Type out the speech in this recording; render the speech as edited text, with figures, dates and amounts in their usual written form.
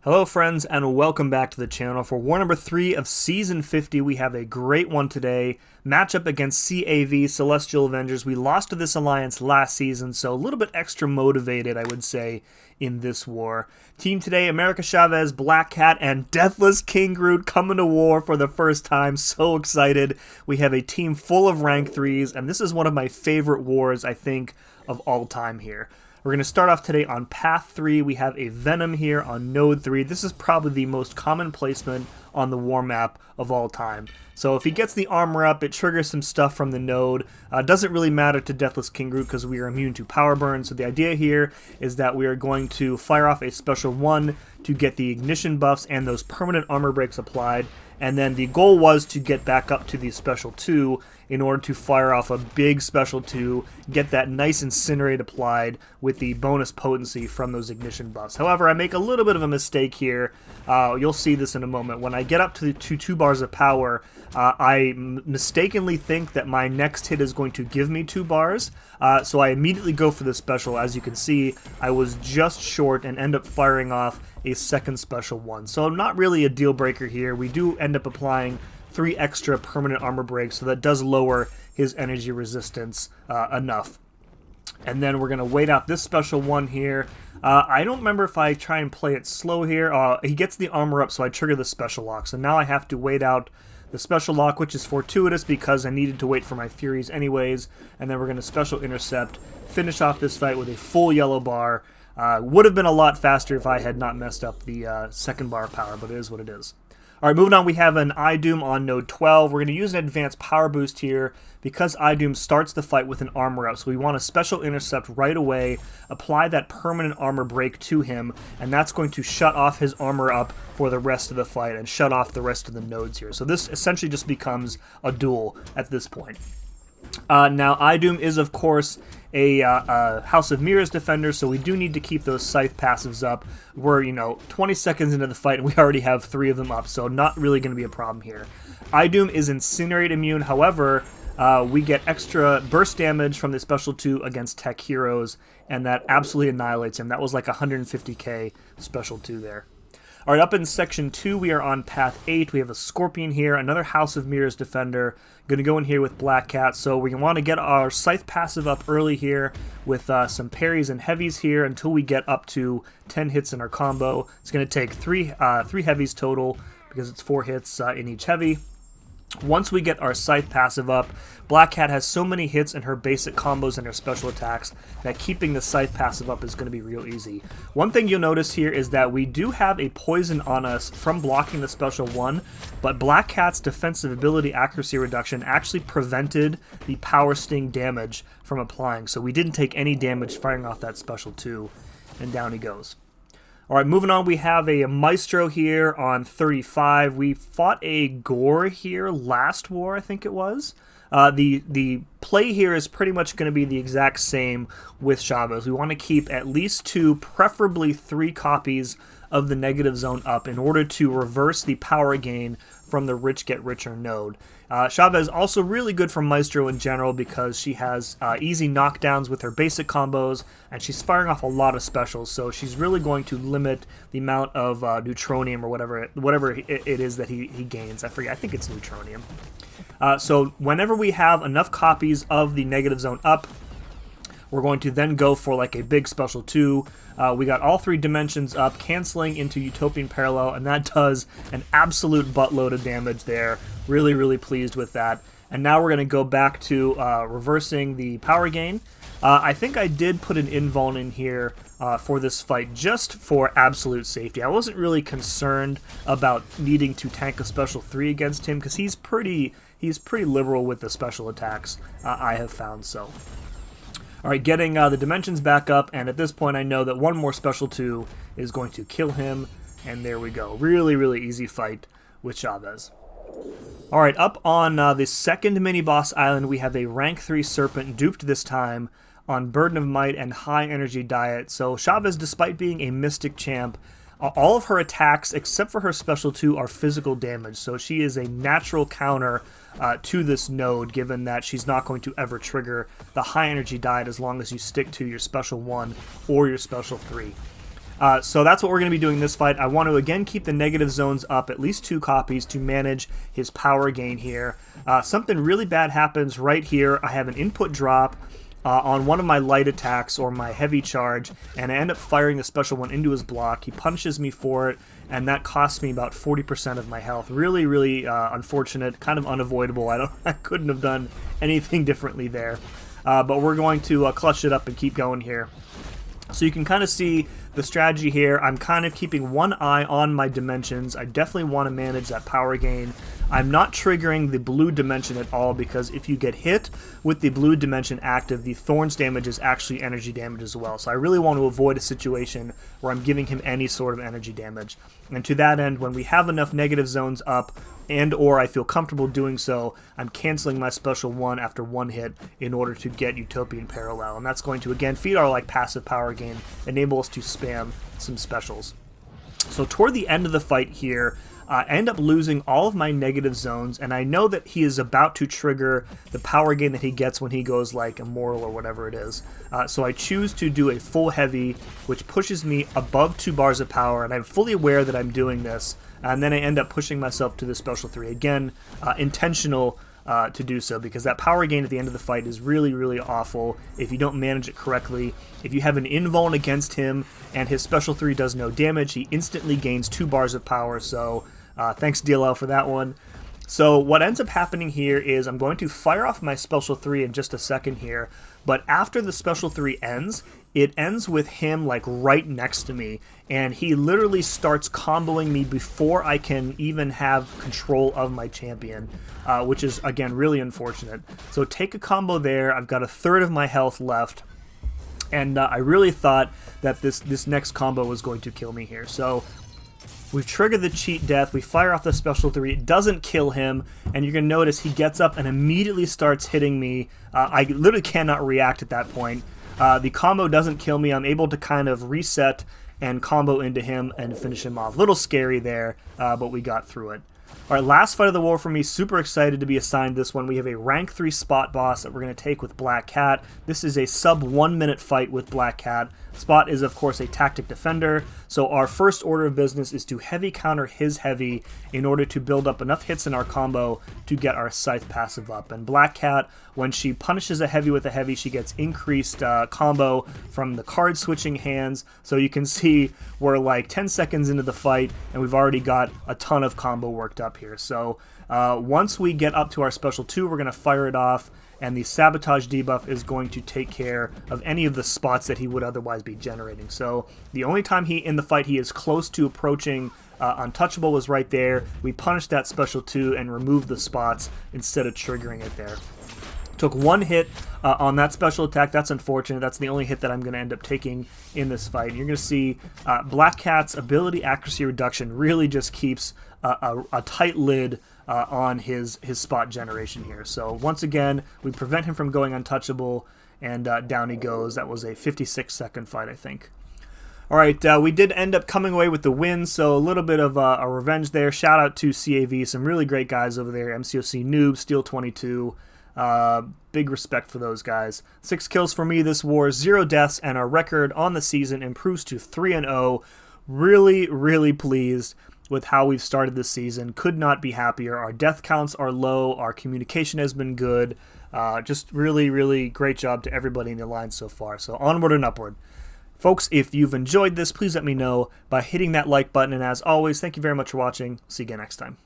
Hello friends and welcome back to the channel. For war number 3 of season 50, we have a great one today. Matchup against CAV, Celestial Avengers. We lost to this alliance last season, so a little bit extra motivated, I would say, in this war. Team today, America Chavez, Black Cat, and Deathless King Groot coming to war for the first time. So excited. We have a team full of rank 3s, and this is one of my favorite wars, I think, of all time here. We're going to start off today on Path 3. We have a Venom here on Node 3. This is probably the most common placement on the war map of all time. So if he gets the armor up, it triggers some stuff from the node. Doesn't really matter to Deathless King Groot because we are immune to power burn. So the idea here is that we are going to fire off a special 1 to get the ignition buffs and those permanent armor breaks applied. And then the goal was to get back up to the special 2 in order to fire off a big special 2, get that nice incinerate applied with the bonus potency from those ignition buffs. However, I make a little bit of a mistake here. You'll see this in a moment. When I get up to the 2 bars of power, I mistakenly think that my next hit is going to give me 2 bars, so I immediately go for the special. As you can see, I was just short and end up firing off a second special 1. So not really a deal breaker here. We do end up applying 3 extra permanent armor breaks, so that does lower his energy resistance enough. And then we're going to wait out this special 1 here. I don't remember if I try and play it slow here. He gets the armor up, so I trigger the special lock. So now I have to wait out the special lock, which is fortuitous because I needed to wait for my Furies anyways. And then we're going to special intercept, finish off this fight with a full yellow bar. Would have been a lot faster if I had not messed up the second bar of power, but it is what it is. Alright, moving on, we have an iDoom on node 12. We're going to use an advanced power boost here because iDoom starts the fight with an armor up. So we want a special intercept right away, apply that permanent armor break to him, and that's going to shut off his armor up for the rest of the fight and shut off the rest of the nodes here. So this essentially just becomes a duel at this point. Now, iDoom is, of course, a House of Mirrors defender, so we do need to keep those Scythe passives up. We're, 20 seconds into the fight, and we already have 3 of them up, so not really going to be a problem here. iDoom is Incinerate immune, however, we get extra burst damage from the Special 2 against tech heroes, and that absolutely annihilates him. That was like 150k Special 2 there. Alright, up in Section 2, we are on Path 8. We have a Scorpion here, another House of Mirrors defender. Going to go in here with Black Cat, so we want to get our Scythe passive up early here with some parries and heavies here until we get up to 10 hits in our combo. It's going to take 3 heavies total because it's 4 hits in each heavy. Once we get our Scythe passive up, Black Cat has so many hits in her basic combos and her special attacks that keeping the Scythe passive up is going to be real easy. One thing you'll notice here is that we do have a poison on us from blocking the special 1, but Black Cat's defensive ability accuracy reduction actually prevented the power sting damage from applying, so we didn't take any damage firing off that special 2, and down he goes. Alright, moving on, we have a Maestro here on 35. We fought a Gore here last war, I think it was. The play here is pretty much going to be the exact same with Chavez. We want to keep at least 2, preferably 3 copies of the negative zone up in order to reverse the power gain from the rich get richer node. Chavez also really good for Maestro in general because she has easy knockdowns with her basic combos, and she's firing off a lot of specials, so she's really going to limit the amount of neutronium or whatever it is that he gains. I forget, I think it's neutronium. So whenever we have enough copies of the negative zone up, we're going to then go for like a big special 2. We got all 3 dimensions up, canceling into Utopian Parallel, and that does an absolute buttload of damage there. Really, really pleased with that. And now we're going to go back to reversing the power gain. I think I did put an invuln in here for this fight just for absolute safety. I wasn't really concerned about needing to tank a special 3 against him because he's pretty liberal with the special attacks, I have found so. Alright, getting the dimensions back up, and at this point I know that one more special 2 is going to kill him, and there we go. Really, really easy fight with Chavez. Alright, up on the second mini-boss island, we have a rank 3 Serpent, duped this time on Burden of Might and High Energy Diet. So Chavez, despite being a Mystic champ, all of her attacks, except for her special 2, are physical damage. So she is a natural counter to this node, given that she's not going to ever trigger the High Energy Diet as long as you stick to your special 1 or your special 3. So that's what we're going to be doing this fight. I want to again keep the negative zones up, at least 2 copies, to manage his power gain here. Something really bad happens right here. I have an input drop on one of my light attacks or my heavy charge, and I end up firing the special one into his block. He punishes me for it, and that costs me about 40% of my health. Really, really unfortunate, kind of unavoidable. I couldn't have done anything differently there. But we're going to clutch it up and keep going here. So you can kind of see the strategy here. I'm kind of keeping one eye on my dimensions. I definitely want to manage that power gain. I'm not triggering the blue dimension at all, because if you get hit with the blue dimension active, the thorns damage is actually energy damage as well. So I really want to avoid a situation where I'm giving him any sort of energy damage. And to that end, when we have enough negative zones up, and or I feel comfortable doing so, I'm canceling my special 1 after 1 hit in order to get Utopian Parallel. And that's going to again feed our passive power gain, enable us to spam some specials. So toward the end of the fight here, I end up losing all of my negative zones, and I know that he is about to trigger the power gain that he gets when he goes Immoral or whatever it is. So I choose to do a full heavy, which pushes me above 2 bars of power, and I'm fully aware that I'm doing this, and then I end up pushing myself to the special 3. Again, intentional to do so, because that power gain at the end of the fight is really, really awful if you don't manage it correctly. If you have an invuln against him and his special 3 does no damage, he instantly gains 2 bars of power, so thanks DLL for that one. So what ends up happening here is I'm going to fire off my special 3 in just a second here, but after the special 3 ends, it ends with him right next to me, and he literally starts comboing me before I can even have control of my champion, which is again really unfortunate. So take a combo there. I've got 1/3 of my health left, and I really thought that this next combo was going to kill me here. So we've triggered the cheat death, we fire off the special 3, it doesn't kill him, and you're going to notice he gets up and immediately starts hitting me. I literally cannot react at that point. The combo doesn't kill me. I'm able to kind of reset and combo into him and finish him off. A little scary there, but we got through it. Alright, last fight of the war for me. Super excited to be assigned this one. We have a rank 3 spot boss that we're going to take with Black Cat. This is a sub 1 minute fight with Black Cat. Spot is, of course, a tactic defender, so our first order of business is to heavy counter his heavy in order to build up enough hits in our combo to get our Scythe passive up. And Black Cat, when she punishes a heavy with a heavy, she gets increased combo from the card switching hands, so you can see we're 10 seconds into the fight, and we've already got a ton of combo worked up here. So once we get up to our special 2, we're going to fire it off, and the sabotage debuff is going to take care of any of the spots that he would otherwise be generating. So the only time in the fight he is close to approaching untouchable was right there. We punished that special 2 and removed the spots instead of triggering it there. Took 1 hit on that special attack. That's unfortunate. That's the only hit that I'm going to end up taking in this fight. You're going to see Black Cat's ability accuracy reduction really just keeps a tight lid on his spot generation here. So once again, we prevent him from going untouchable, and down he goes. That was a 56-second fight, I think. All right, we did end up coming away with the win, so a little bit of a revenge there. Shout out to CAV, some really great guys over there. MCOC Noob, Steel 22. Big respect for those guys. 6 kills for me this war, 0 deaths, and our record on the season improves to 3-0. Really, really pleased with how we've started this season. Could not be happier. Our death counts are low. Our communication has been good. Just really, really great job to everybody in the line so far. So onward and upward. Folks, if you've enjoyed this, please let me know by hitting that like button. And as always, thank you very much for watching. See you again next time.